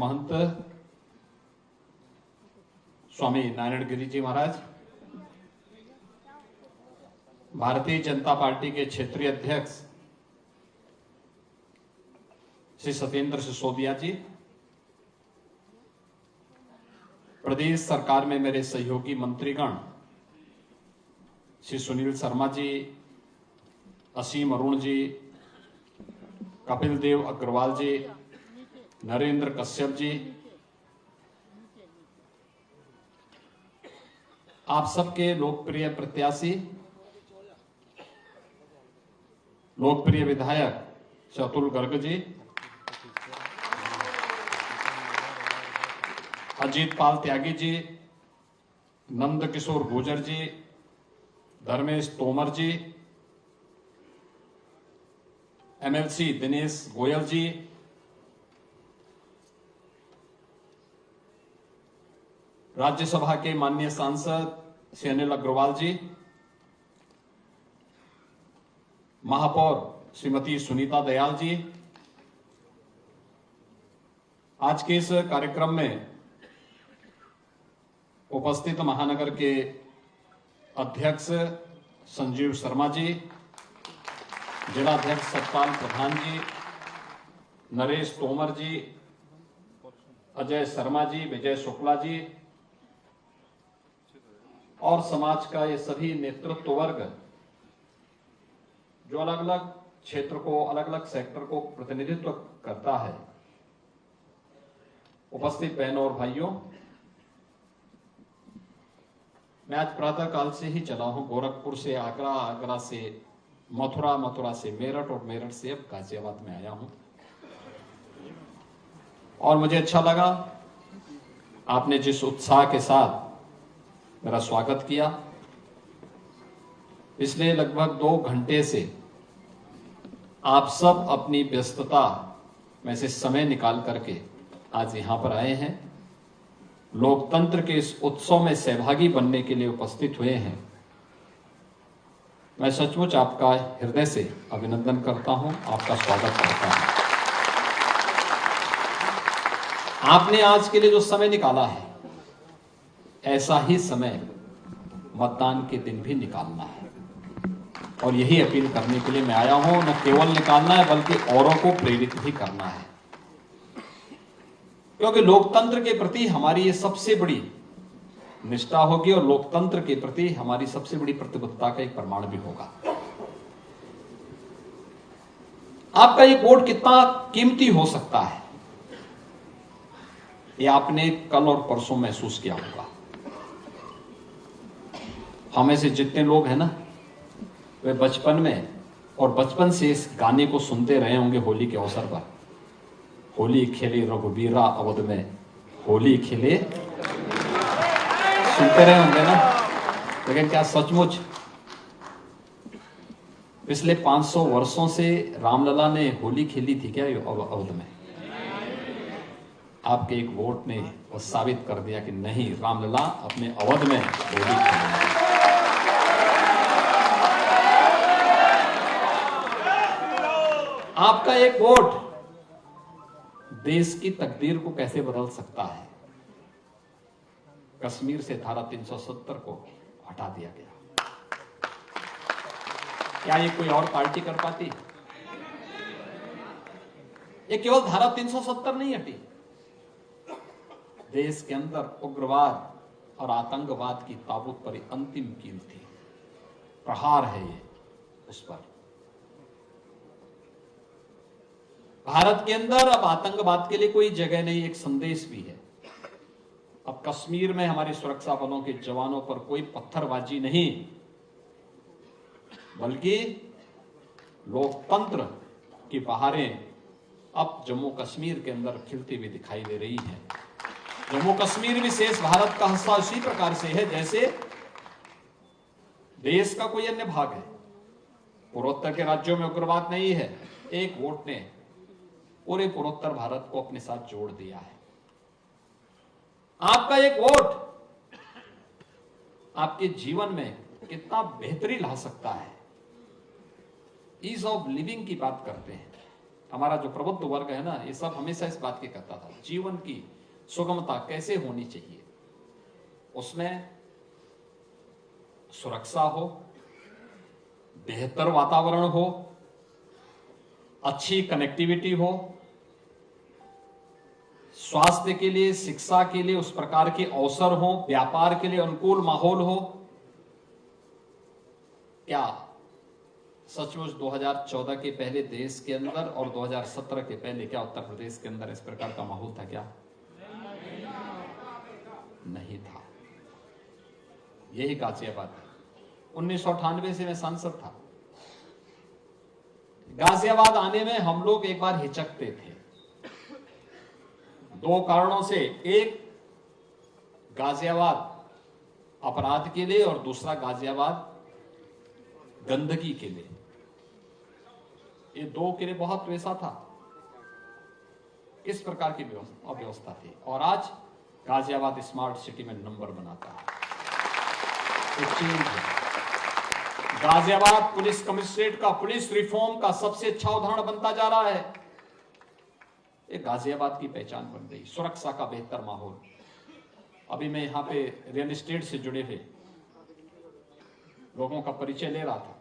महंत स्वामी नारायण गिरी जी महाराज, Bharatiya Janata party के क्षेत्रीय अध्यक्ष श्री सत्येंद्र सिसोदिया जी, प्रदेश सरकार में मेरे सहयोगी मंत्रीगण श्री सुनील शर्मा जी, असीम अरुण जी, कपिल देव अग्रवाल जी, नरेंद्र कश्यप जी, आप सबके लोकप्रिय प्रत्याशी, लोकप्रिय विधायक श्री अतुल गर्ग जी, अजीत पाल त्यागी जी, नंद किशोर गुर्जर जी, धर्मेश तोमर जी, एमएलसी दिनेश गोयल जी, राज्यसभा के माननीय सांसद श्री अनिल अग्रवाल जी, महापौर श्रीमती सुनीता दयाल जी, आज के इस कार्यक्रम में उपस्थित महानगर के अध्यक्ष संजीव शर्मा जी, जिलाध्यक्ष सतपाल प्रधान जी, नरेश तोमर जी, अजय शर्मा जी, विजय शुक्ला जी और समाज का ये सभी नेतृत्व वर्ग जो अलग अलग क्षेत्र को, अलग अलग सेक्टर को प्रतिनिधित्व करता है, उपस्थित बहनों और भाइयों, मैं आज प्रातः काल से ही चला हूं। गोरखपुर से आगरा, आगरा से मथुरा, मथुरा से मेरठ और मेरठ से अब गाजियाबाद में आया हूं और मुझे अच्छा लगा आपने जिस उत्साह के साथ मेरा स्वागत किया। पिछले लगभग 2 घंटे से आप सब अपनी व्यस्तता में से समय निकाल करके आज यहां पर आए हैं, लोकतंत्र के इस उत्सव में सहभागी बनने के लिए उपस्थित हुए हैं। मैं सचमुच आपका हृदय से अभिनंदन करता हूं, आपका स्वागत करता हूं। आपने आज के लिए जो समय निकाला है, ऐसा ही समय मतदान के दिन भी निकालना है और यही अपील करने के लिए मैं आया हूं। न केवल निकालना है बल्कि औरों को प्रेरित भी करना है, क्योंकि लोकतंत्र के प्रति हमारी ये सबसे बड़ी निष्ठा होगी और लोकतंत्र के प्रति हमारी सबसे बड़ी प्रतिबद्धता का एक प्रमाण भी होगा। आपका ये वोट कितना कीमती हो सकता है, ये आपने कल और परसों महसूस किया होगा। हमें से जितने लोग हैं ना, वे बचपन में और बचपन से इस गाने को सुनते रहे होंगे। होली के अवसर पर, होली खेले रघुबीरा अवध में, होली खेले, सुनते रहे होंगे ना। लेकिन क्या सचमुच पिछले 500 वर्षों से रामलला ने होली खेली थी क्या अवध में? आपके एक वोट ने वो साबित कर दिया कि नहीं, रामलला अपने अवध में होली खेली। आपका एक वोट देश की तकदीर को कैसे बदल सकता है। कश्मीर से धारा 370 को हटा दिया गया। क्या ये कोई और पार्टी कर पाती? ये केवल धारा 370 नहीं हटी, देश के अंदर उग्रवाद और आतंकवाद की ताबूत पर अंतिम कील थी, प्रहार है ये उस पर। भारत के अंदर अब आतंकवाद के लिए कोई जगह नहीं, एक संदेश भी है। अब कश्मीर में हमारी सुरक्षा बलों के जवानों पर कोई पत्थरबाजी नहीं, बल्कि लोकतंत्र की बहारें अब जम्मू कश्मीर के अंदर खिलती हुई दिखाई दे रही है। जम्मू कश्मीर विशेष भारत का हिस्सा इसी प्रकार से है जैसे देश का कोई अन्य भाग है। पूर्वोत्तर के राज्यों में उग्रवाद नहीं है। एक वोट ने पूरे पूर्वोत्तर भारत को अपने साथ जोड़ दिया है। आपका एक वोट आपके जीवन में कितना बेहतरी ला सकता है। ईज ऑफ लिविंग की बात करते हैं। हमारा जो प्रबुद्ध वर्ग है ना, ये सब हमेशा इस बात की कहता था, जीवन की सुगमता कैसे होनी चाहिए, उसमें सुरक्षा हो, बेहतर वातावरण हो, अच्छी कनेक्टिविटी हो, स्वास्थ्य के लिए, शिक्षा के लिए उस प्रकार के अवसर हो, व्यापार के लिए अनुकूल माहौल हो। क्या सचमुच 2014 के पहले देश के अंदर और 2017 के पहले क्या उत्तर प्रदेश के अंदर इस प्रकार का माहौल था? क्या नहीं था। यही गाजियाबाद है। 1998 से मैं सांसद था। गाजियाबाद आने में हम लोग एक बार हिचकते थे, दो कारणों से। एक, गाजियाबाद अपराध के लिए, और दूसरा गाजियाबाद गंदगी के लिए। ये दो के लिए बहुत वैसा था, किस प्रकार की अव्यवस्था थी। और आज गाजियाबाद स्मार्ट सिटी में नंबर बनाता है। तो चेंज है। गाजियाबाद पुलिस कमिश्नरेट का, पुलिस रिफॉर्म का सबसे अच्छा उदाहरण बनता जा रहा है। एक गाजियाबाद की पहचान बन गई। सुरक्षा का बेहतर माहौल। अभी मैं यहां पे रियल एस्टेट से जुड़े हुए लोगों का परिचय ले रहा था।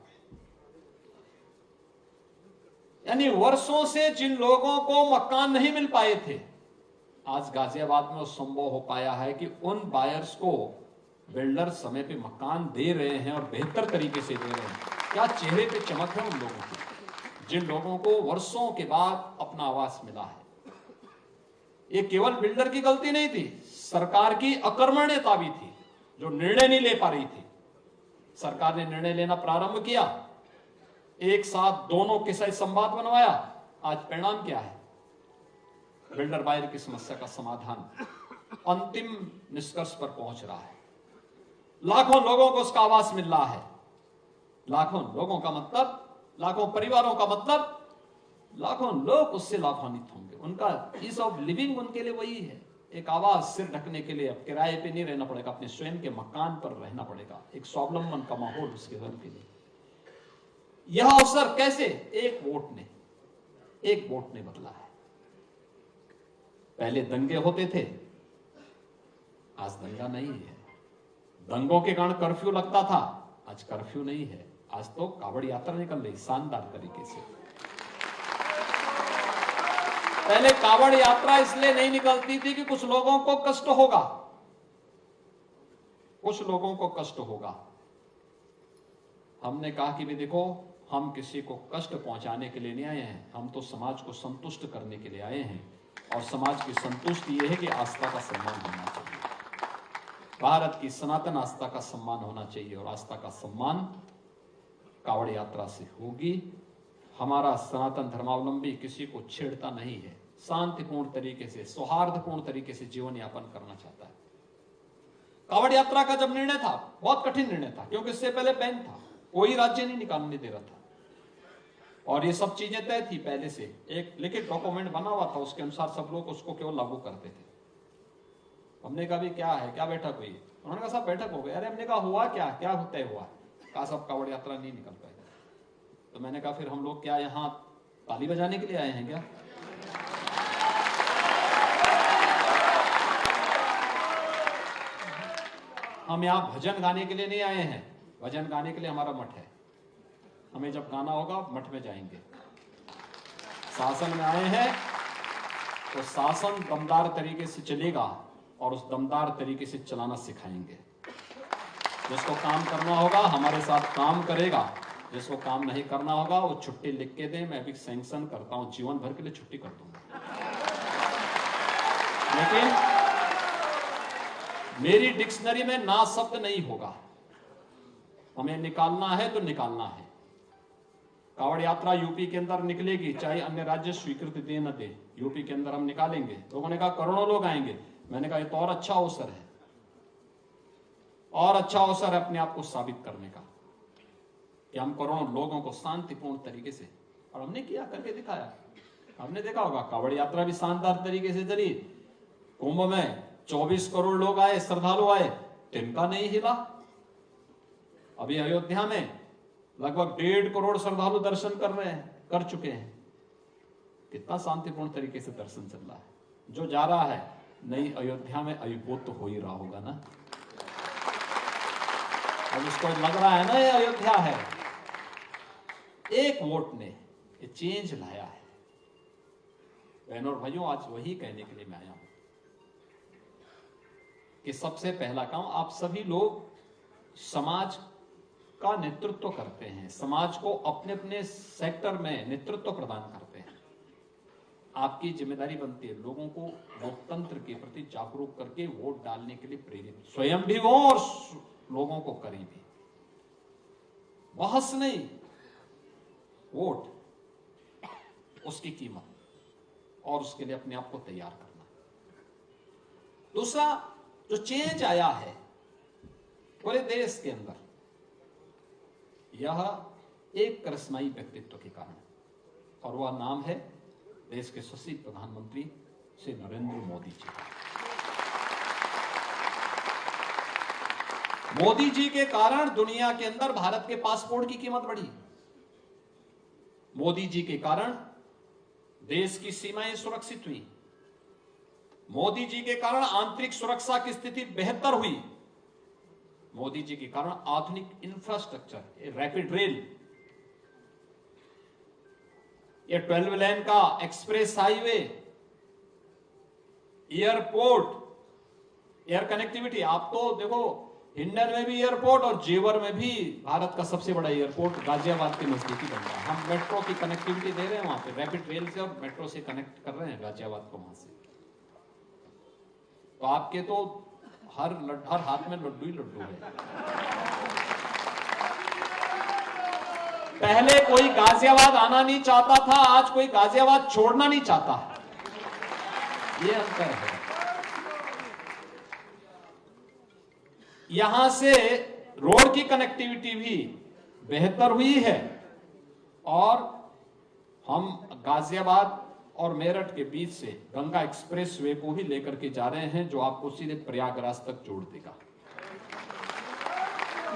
यानी वर्षों से जिन लोगों को मकान नहीं मिल पाए थे, आज गाजियाबाद में संभव हो पाया है कि उन बायर्स को बिल्डर समय पे मकान दे रहे हैं, और बेहतर तरीके से दे रहे हैं। क्या चेहरे पे चमक है उन लोगों की, जिन लोगों को वर्षों के बाद अपना आवास मिला है। ये केवल बिल्डर की गलती नहीं थी, सरकार की अकर्मण्यता भी थी, जो निर्णय नहीं ले पा रही थी। सरकार ने निर्णय लेना प्रारंभ किया, एक साथ दोनों के साथ संवाद बनवाया। आज परिणाम क्या है? बिल्डर बायर की समस्या का समाधान अंतिम निष्कर्ष पर पहुंच रहा है। लाखों लोगों को उसका आवास मिल रहा है। लाखों लोगों का मतलब, लाखों परिवारों का मतलब, लाखों लोग उससे लाभान्वित होंगे। उनका ईज ऑफ लिविंग उनके लिए वही है, एक आवाज, सिर ढकने के लिए। अब किराए पे नहीं रहना पड़ेगा, अपने स्वयं के मकान पर रहना पड़ेगा। एक स्वावलंबन का माहौल उसके घर के लिए। यह अवसर कैसे? एक वोट ने बदला है। पहले दंगे होते थे, आज दंगा नहीं है। दंगों के कारण कर्फ्यू लगता था, आज कर्फ्यू नहीं है। आज तो कावड़ यात्रा निकल रही शानदार तरीके से। पहले कावड़ यात्रा इसलिए नहीं निकलती थी कि कुछ लोगों को कष्ट होगा, कुछ लोगों को कष्ट होगा। हमने कहा कि भी देखो, हम किसी को कष्ट पहुंचाने के लिए नहीं आए हैं, हम तो समाज को संतुष्ट करने के लिए आए हैं। और समाज की संतुष्टि यह है कि आस्था का सम्मान होना चाहिए। भारत की सनातन आस्था का सम्मान होना चाहिए, और आस्था का सम्मान कावड़ यात्रा से होगी। हमारा सनातन धर्मावलंबी किसी को छेड़ता नहीं है, शांतिपूर्ण तरीके से, सौहार्दपूर्ण तरीके से जीवन यापन करना चाहता है। कावड़ यात्रा का जब निर्णय था, बहुत कठिन निर्णय था, क्योंकि इससे पहले बैन था, कोई राज्य नहीं निकालने दे रहा था, और ये सब चीजें तय थी पहले से। एक लिखित डॉक्यूमेंट बना हुआ था, उसके अनुसार सब लोग उसको केवल लागू करते थे। हमने कहा भी क्या है, क्या बैठक हुई? उन्होंने कहा साहब बैठक हो गई। अरे हमने कहा हुआ क्या, क्या तय हुआ? कहा सब कावड़ यात्रा नहीं निकल पाएगा। तो मैंने कहा फिर हम लोग क्या यहाँ ताली बजाने के लिए आए हैं क्या? हम यहाँ भजन गाने के लिए नहीं आए हैं। भजन गाने के लिए हमारा मठ है, हमें जब गाना होगा मठ में जाएंगे। शासन में आए हैं तो शासन दमदार तरीके से चलेगा, और उस दमदार तरीके से चलाना सिखाएंगे। जिसको काम करना होगा हमारे साथ काम करेगा, जिसको काम नहीं करना होगा वो छुट्टी लिख के दे, मैं भी सैंक्शन करता हूं, जीवन भर के लिए छुट्टी कर दूंगा। लेकिन मेरी डिक्शनरी में ना शब्द नहीं होगा। हमें निकालना है तो निकालना है। कावड़ यात्रा यूपी के अंदर निकलेगी, चाहे अन्य राज्य स्वीकृति दे न दे, यूपी के अंदर हम निकालेंगे। लोगों ने कहा करोड़ों लोग आएंगे। मैंने कहा ये तो और अच्छा अवसर है, और अच्छा अवसर है अपने आप को साबित करने का कि हम करोड़ों लोगों को शांतिपूर्ण तरीके से, और हमने किया, करके दिखाया। हमने देखा होगा कावड़ यात्रा भी शानदार तरीके से चली। कुंभ में 24 करोड़ लोग आए, श्रद्धालु आए, तिनका नहीं हिला। अभी अयोध्या में लगभग 1.5 करोड़ श्रद्धालु दर्शन कर रहे हैं, कर चुके हैं, कितना शांतिपूर्ण तरीके से दर्शन चल रहा है। जो जा रहा है नई अयोध्या में अयुबोध तो हो ही रहा होगा ना। अब उसको लग रहा है ना ये अयोध्या है। एक वोट ने ये चेंज लाया है। बहनों और भाइयों, आज वही कहने के लिए मैं आया हूं कि सबसे पहला काम, आप सभी लोग समाज का नेतृत्व करते हैं, समाज को अपने अपने सेक्टर में नेतृत्व प्रदान करते हैं। आपकी जिम्मेदारी बनती है लोगों को लोकतंत्र के प्रति जागरूक करके वोट डालने के लिए प्रेरित स्वयं भी हो और लोगों को करें भी। बहस नहीं, वोट, उसकी कीमत और उसके लिए अपने आप को तैयार करना। दूसरा जो चेंज आया है पूरे देश के अंदर, यह एक करिश्माई व्यक्तित्व के कारण, और वह नाम है देश के यशस्वी प्रधानमंत्री श्री नरेंद्र मोदी जी। मोदी जी के कारण दुनिया के अंदर भारत के पासपोर्ट की कीमत बढ़ी। मोदी जी के कारण देश की सीमाएं सुरक्षित हुई। मोदी जी के कारण आंतरिक सुरक्षा की स्थिति बेहतर हुई। मोदी जी के कारण आधुनिक इंफ्रास्ट्रक्चर, रैपिड रेल, ये 12 लेन का express highway, airport, air connectivity. आप तो देखो हिंडन में भी एयरपोर्ट और जेवर में भी भारत का सबसे बड़ा एयरपोर्ट गाजियाबाद के नजदीकी बन रहा है। हम मेट्रो की कनेक्टिविटी दे रहे हैं वहां पे, रैपिड रेल से और मेट्रो से कनेक्ट कर रहे हैं गाजियाबाद को वहां से। तो आपके तो हर हाथ में लड्डू ही लड्डू है। पहले कोई गाजियाबाद आना नहीं चाहता था, आज कोई गाजियाबाद छोड़ना नहीं चाहता। ये अंतर है। यहां से रोड की कनेक्टिविटी भी बेहतर हुई है और हम गाजियाबाद और मेरठ के बीच से गंगा एक्सप्रेस वे को भी लेकर के जा रहे हैं, जो आपको सीधे प्रयागराज तक जोड़ देगा।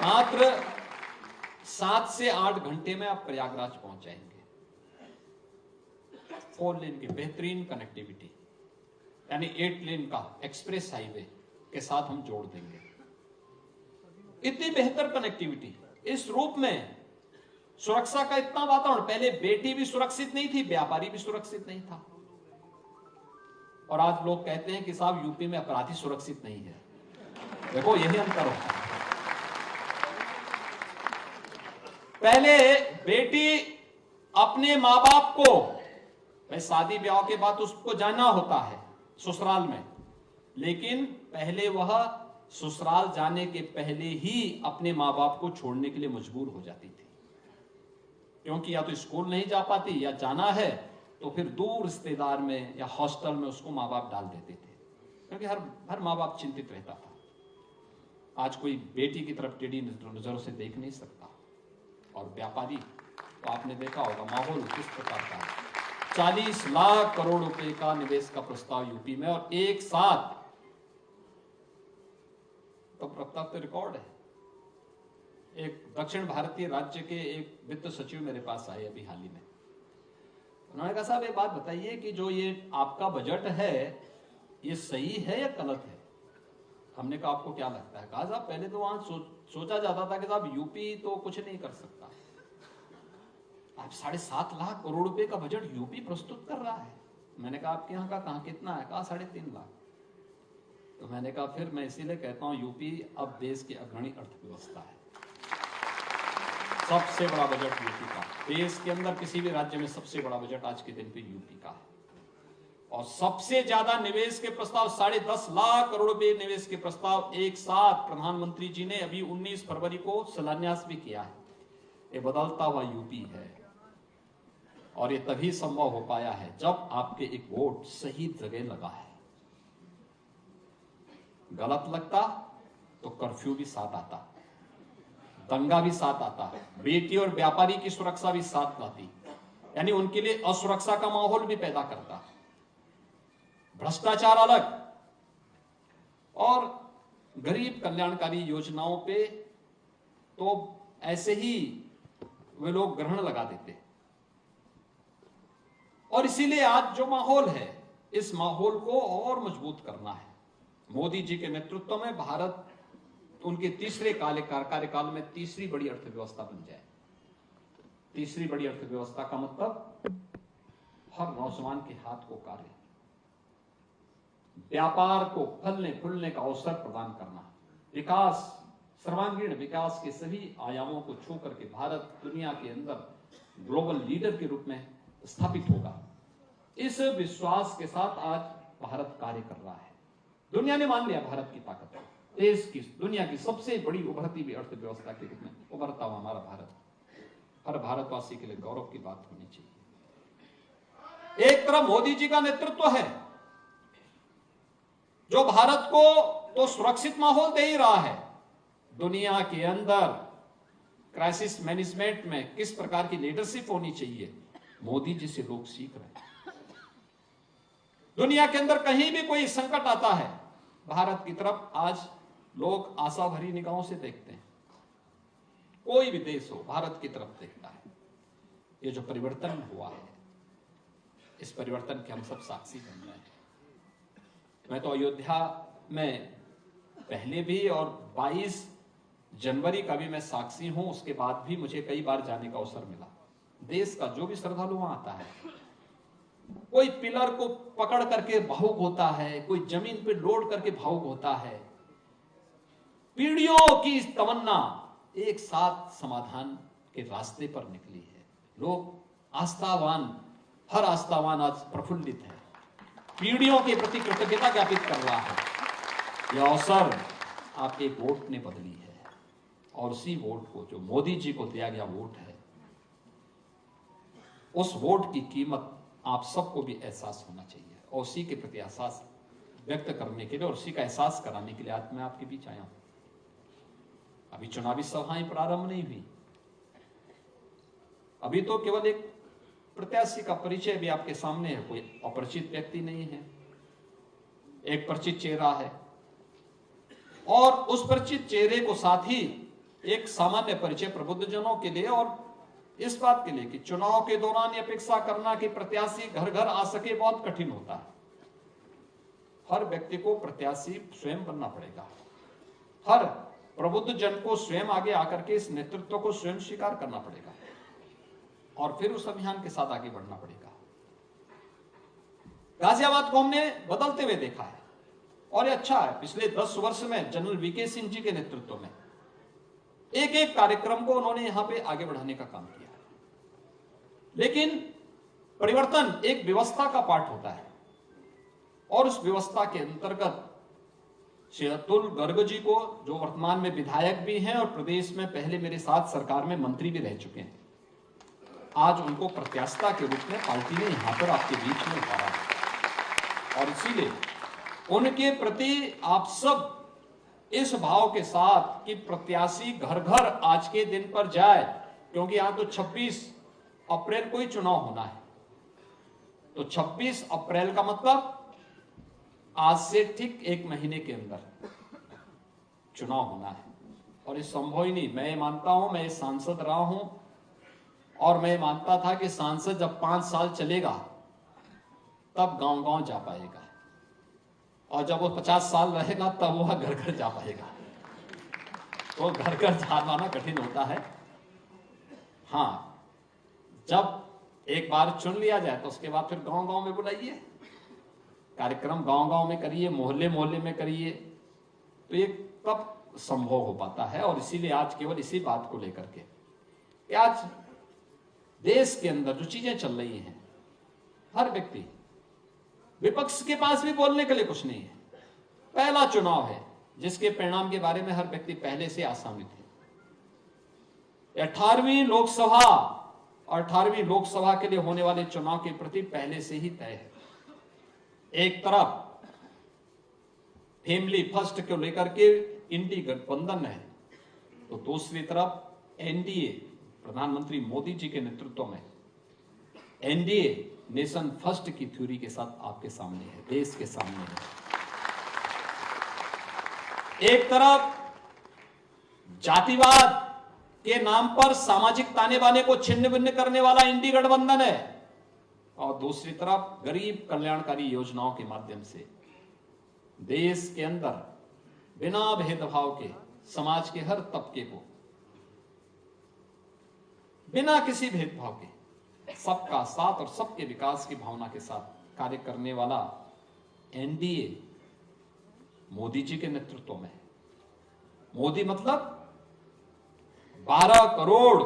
मात्र 7 से 8 घंटे में आप प्रयागराज पहुंच जाएंगे। 4 लेन की बेहतरीन कनेक्टिविटी, यानी 8 लेन का एक्सप्रेस हाईवे के साथ हम जोड़ देंगे। इतनी बेहतर कनेक्टिविटी, इस रूप में सुरक्षा का इतना वातावरण। पहले बेटी भी सुरक्षित नहीं थी, व्यापारी भी सुरक्षित नहीं था, और आज लोग कहते हैं कि साहब यूपी में अपराधी सुरक्षित नहीं है। देखो यही अंतर होता है। पहले बेटी अपने मां बाप को, भाई शादी ब्याह के बाद उसको जाना होता है ससुराल में, लेकिन पहले वह ससुराल जाने के पहले ही अपने मां बाप को छोड़ने के लिए मजबूर हो जाती थी, क्योंकि या तो स्कूल नहीं जा पाती, या जाना है तो फिर दूर रिश्तेदार में या हॉस्टल में उसको मां बाप डाल देते थे, क्योंकि हर मां बाप चिंतित रहता था। आज कोई बेटी की तरफ टेढ़ी नजरों से देख नहीं सकता। और व्यापारी, तो आपने देखा होगा माहौल किस प्रकार का है। 40 लाख करोड़ रुपए का निवेश का प्रस्ताव यूपी में, और एक साथ, तो प्रस्ताव तो रिकॉर्ड है। एक दक्षिण भारतीय राज्य के एक वित्त सचिव मेरे पास आए अभी हाल ही में। उन्होंने कहा साहब एक बात बताइए कि जो ये आपका बजट है ये सही है या गलत है। हमने कहा आपको क्या लगता है। कहा साहब पहले तो वहां सोचा जाता था कि साहब यूपी तो कुछ नहीं कर सकता, आप 7.5 लाख करोड़ रुपए का बजट यूपी प्रस्तुत कर रहा है। मैंने कहा आपके यहाँ का कहाँ कितना है। कहा 3.5 लाख। तो मैंने कहा फिर मैं इसीलिए कहता हूं यूपी अब देश की अग्रणी अर्थव्यवस्था है। सबसे बड़ा बजट यूपी का, देश के अंदर किसी भी राज्य में सबसे बड़ा बजट आज के दिन पे यूपी का है। और सबसे ज्यादा निवेश के प्रस्ताव, 10.5 लाख करोड़ रुपए निवेश के प्रस्ताव एक साथ प्रधानमंत्री जी ने अभी 19 फरवरी को शिलान्यास भी किया है। ये बदलता हुआ यूपी है, और ये तभी संभव हो पाया है जब आपके एक वोट सही जगह लगा है। गलत लगता तो कर्फ्यू भी साथ आता, दंगा भी साथ आता, बेटी और व्यापारी की सुरक्षा भी साथ लाती, यानी उनके लिए असुरक्षा का माहौल भी पैदा करता। भ्रष्टाचार अलग, और गरीब कल्याणकारी योजनाओं पे तो ऐसे ही वे लोग ग्रहण लगा देते। और इसीलिए आज जो माहौल है, इस माहौल को और मजबूत करना है। मोदी जी के नेतृत्व में भारत उनके तीसरे कार्यकाल में तीसरी बड़ी अर्थव्यवस्था बन जाए। तीसरी बड़ी अर्थव्यवस्था का मतलब हर नौजवान के हाथ को कार्य, व्यापार को फलने फूलने का अवसर प्रदान करना, विकास, सर्वांगीण विकास के सभी आयामों को छू करके भारत दुनिया के अंदर ग्लोबल लीडर के रूप में स्थापित होगा। इस विश्वास के साथ आज भारत कार्य कर रहा है। दुनिया ने मान लिया भारत की ताकत है। देश की, दुनिया की सबसे बड़ी उभरती हुई अर्थव्यवस्था के रूप में उभरता हुआ हमारा भारत हर भारतवासी के लिए गौरव की बात होनी चाहिए। एक तरफ मोदी जी का नेतृत्व है जो भारत को तो सुरक्षित माहौल दे ही रहा है, दुनिया के अंदर क्राइसिस मैनेजमेंट में किस प्रकार की लीडरशिप होनी चाहिए, मोदी जी से लोग सीख रहे हैं। दुनिया के अंदर कहीं भी कोई संकट आता है, भारत की तरफ आज लोग आशा भरी निगाहों से देखते हैं। कोई भी देश हो, भारत की तरफ देखता है। ये जो परिवर्तन हुआ है, इस परिवर्तन के हम सब साक्षी बन रहे हैं। मैं तो अयोध्या में पहले भी और 22 जनवरी का भी मैं साक्षी हूं, उसके बाद भी मुझे कई बार जाने का अवसर मिला। देश का जो भी श्रद्धालु वहां आता है, कोई पिलर को पकड़ करके भावुक होता है, कोई जमीन पे लोड करके भावुक होता है। पीढ़ियों की तमन्ना एक साथ समाधान के रास्ते पर निकली है। लोग आस्थावान, हर आस्थावान आज प्रफुल्लित है, पीढ़ियों के प्रति कृतज्ञता ज्ञापित कर रहा है। यह अवसर आपके वोट ने बदली है, और उसी वोट को, जो मोदी जी को दिया गया वोट है, उस वोट की कीमत आप सबको भी एहसास होना चाहिए। और उसी के प्रति एहसास व्यक्त करने के लिए और उसी का एहसास कराने के लिए आज मैं आपके बीच आया हूं। अभी चुनावी सभाएं प्रारंभ नहीं हुई, अभी तो केवल एक प्रत्याशी का परिचय भी आपके सामने है। कोई अपरिचित व्यक्ति नहीं है, एक परिचित चेहरा है, और उस परिचित चेहरे को साथ ही एक सामान्य परिचय प्रबुद्धजनों के लिए और इस बात के लिए कि चुनाव के दौरान ये अपेक्षा करना कि प्रत्याशी घर घर आ सके बहुत कठिन होता है। हर व्यक्ति को प्रत्याशी स्वयं बनना पड़ेगा। हर प्रबुद्ध जन को स्वयं आगे आकर के इस नेतृत्व को स्वयं स्वीकार करना पड़ेगा और फिर उस अभियान के साथ आगे बढ़ना पड़ेगा। गाजियाबाद को हमने बदलते हुए देखा है और ये अच्छा है। पिछले 10 वर्ष में जनरल वीके सिंह जी के नेतृत्व में एक एक कार्यक्रम को उन्होंने यहां पे आगे बढ़ाने का काम किया। लेकिन परिवर्तन एक व्यवस्था का पार्ट होता है और उस व्यवस्था के अंतर्गत श्री अतुल गर्ग जी को, जो वर्तमान में विधायक भी हैं और प्रदेश में पहले मेरे साथ सरकार में मंत्री भी रह चुके हैं, आज उनको प्रत्याशिता के रूप में पार्टी ने यहां पर आपके बीच में उतारा है। और इसीलिए उनके प्रति आप सब इस भाव के साथ कि प्रत्याशी घर घर आज के दिन पर जाए, क्योंकि यहां तो 26 अप्रैल को ही चुनाव होना है। तो 26 अप्रैल का मतलब आज से ठीक 1 महीने के अंदर चुनाव होना है और ये संभव ही नहीं। मैं मानता हूं, मैं सांसद रहा हूं और मैं मानता था कि सांसद जब 5 साल चलेगा तब गांव गांव जा पाएगा और जब वो 50 साल रहेगा तब वह घर घर जा पाएगा। तो घर घर जाना कठिन होता है। हाँ, जब एक बार चुन लिया जाए तो उसके बाद फिर गांव गांव में बुलाइए, कार्यक्रम गांव गांव में करिए, मोहल्ले मोहल्ले में करिए, तो ये तब संभव हो पाता है। और इसीलिए आज केवल इसी बात को लेकर के कि आज देश के अंदर जो चीजें चल रही हैं, हर व्यक्ति, विपक्ष के पास भी बोलने के लिए कुछ नहीं है। पहला चुनाव है जिसके परिणाम के बारे में हर व्यक्ति पहले से आसानित है। 18वीं लोकसभा और 18वीं लोकसभा के लिए होने वाले चुनाव के प्रति पहले से ही तय है। एक तरफ फैमिली फर्स्ट को लेकर के इंडी गठबंधन है, तो दूसरी तरफ एनडीए प्रधानमंत्री मोदी जी के नेतृत्व में एनडीए नेशन फर्स्ट की थ्योरी के साथ आपके सामने है, देश के सामने है। एक तरफ जातिवाद के नाम पर सामाजिक ताने बाने को छिन्न भिन्न करने वाला इंडी गठबंधन है और दूसरी तरफ गरीब कल्याणकारी योजनाओं के माध्यम से देश के अंदर बिना भेदभाव के समाज के हर तबके को बिना किसी भेदभाव के सबका साथ और सबके विकास की भावना के साथ कार्य करने वाला एनडीए मोदी जी के नेतृत्व में है। मोदी मतलब 12 करोड़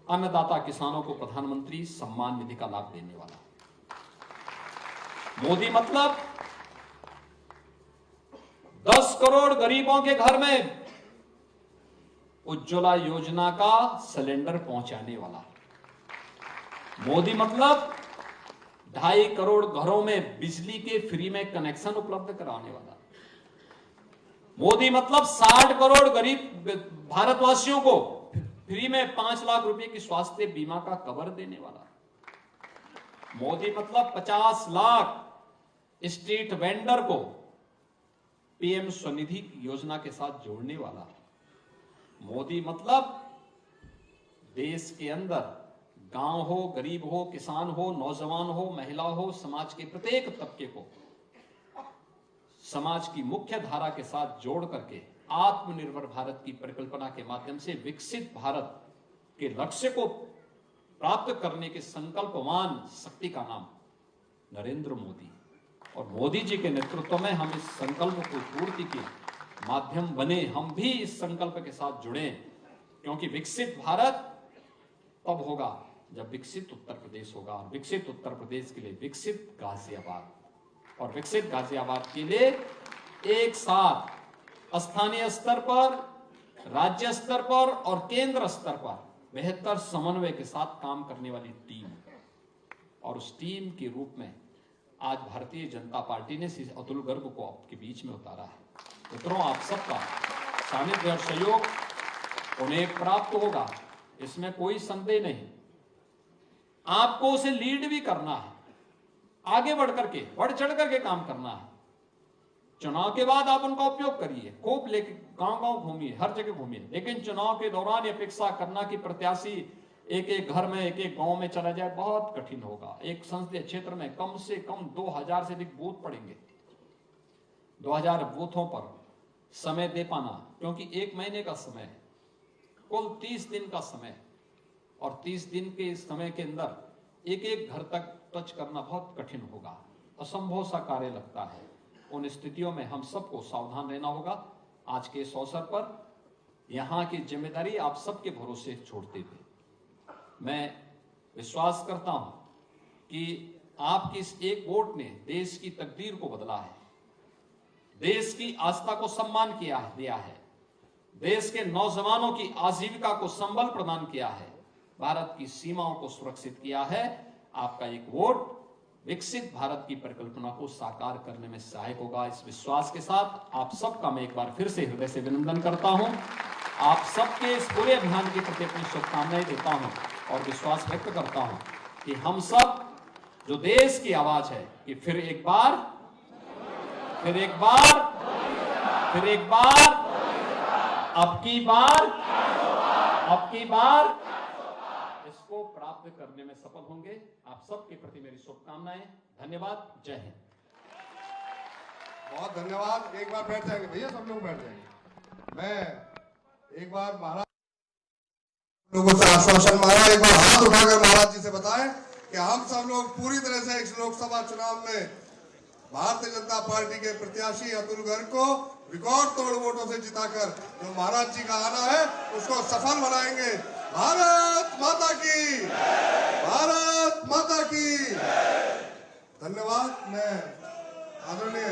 अन्नदाता किसानों को प्रधानमंत्री सम्मान निधि का लाभ देने वाला। मोदी मतलब 10 करोड़ गरीबों के घर में उज्ज्वला योजना का सिलेंडर पहुंचाने वाला। मोदी मतलब 2.5 करोड़ घरों में बिजली के फ्री में कनेक्शन उपलब्ध कराने वाला। मोदी मतलब 60 करोड़ गरीब भारतवासियों को फ्री में 5 लाख रुपए की स्वास्थ्य बीमा का कवर देने वाला। मोदी मतलब 50 लाख स्ट्रीट वेंडर को पीएम स्वनिधि योजना के साथ जोड़ने वाला। मोदी मतलब देश के अंदर गांव हो, गरीब हो, किसान हो, नौजवान हो, महिला हो, समाज के प्रत्येक तबके को समाज की मुख्य धारा के साथ जोड़ करके आत्मनिर्भर भारत की परिकल्पना के माध्यम से विकसित भारत के लक्ष्य को प्राप्त करने के संकल्पवान शक्ति का नाम नरेंद्र मोदी। और मोदी जी के नेतृत्व में हम इस संकल्प को पूर्ति के माध्यम बने, हम भी इस संकल्प के साथ जुड़े, क्योंकि विकसित भारत तब होगा जब विकसित उत्तर प्रदेश होगा, और विकसित उत्तर प्रदेश के लिए विकसित गाजियाबाद, और विकसित गाजियाबाद के लिए एक साथ स्थानीय स्तर पर, राज्य स्तर पर और केंद्र स्तर पर बेहतर समन्वय के साथ काम करने वाली टीम, और उस टीम के रूप में आज भारतीय जनता पार्टी ने अतुल गर्ग को आपके बीच में उतारा है। मित्रों, आप सबका सानिध्य और सहयोग उन्हें प्राप्त होगा, इसमें कोई संदेह नहीं। आपको उसे लीड भी करना है, आगे बढ़ चढ़ करके काम करना है। चुनाव के बाद आप उनका उपयोग करिए, खूब लेके गांव-गांव घूमिए, हर जगह घूमिए, लेकिन चुनाव के दौरान अपेक्षा करना कि प्रत्याशी एक एक घर में, एक एक गांव में चला जाए, बहुत कठिन होगा। एक संसदीय क्षेत्र में कम से कम 2000 से अधिक बूथ पड़ेंगे। 2000 बूथों पर समय दे पाना, क्योंकि 1 महीने का समय है, कुल 30 दिन का समय, और 30 दिन के समय के अंदर एक एक घर तक टच करना बहुत कठिन होगा, असंभव सा कार्य लगता है। उन स्थितियों में हम सबको सावधान रहना होगा। आज के इस अवसर पर यहाँ की जिम्मेदारी आप सबके भरोसे छोड़ते हुए मैं विश्वास करता हूं कि आपकी इस एक वोट ने देश की तकदीर को बदला है, देश की आस्था को सम्मान दिया है, देश के नौजवानों की आजीविका को संबल प्रदान किया है, भारत की सीमाओं को सुरक्षित किया है। आपका एक वोट विकसित भारत की परिकल्पना को साकार करने में सहायक होगा। इस विश्वास के साथ आप सबका मैं एक बार फिर से हृदय से अभिनंदन करता हूं। आप सबके इस पूरे अभियान के प्रति अपनी शुभकामनाएं देता हूं और विश्वास व्यक्त करता हूं कि हम सब जो देश की आवाज है कि फिर एक बार अब की बार इसको प्राप्त करने में सफल होंगे। आप सबके प्रति मेरी शुभकामनाएं। धन्यवाद। जय हिंद। बहुत धन्यवाद। एक बार बैठ जाएंगे भैया, सब लोग बैठ जाएंगे। मैं एक बार महाराज लोगों से आश्वासन मांगा, एक बार हाथ उठाकर महाराज जी से बताएं कि हम सब लोग पूरी तरह से इस लोकसभा चुनाव में भारतीय जनता पार्टी के प्रत्याशी अतुल गर्ग को रिकॉर्ड तोड़ वोटों से जिताकर जो महाराज जी का आना है उसको सफल बनाएंगे। भारत माता की, भारत माता की। धन्यवाद। मैं आदरणीय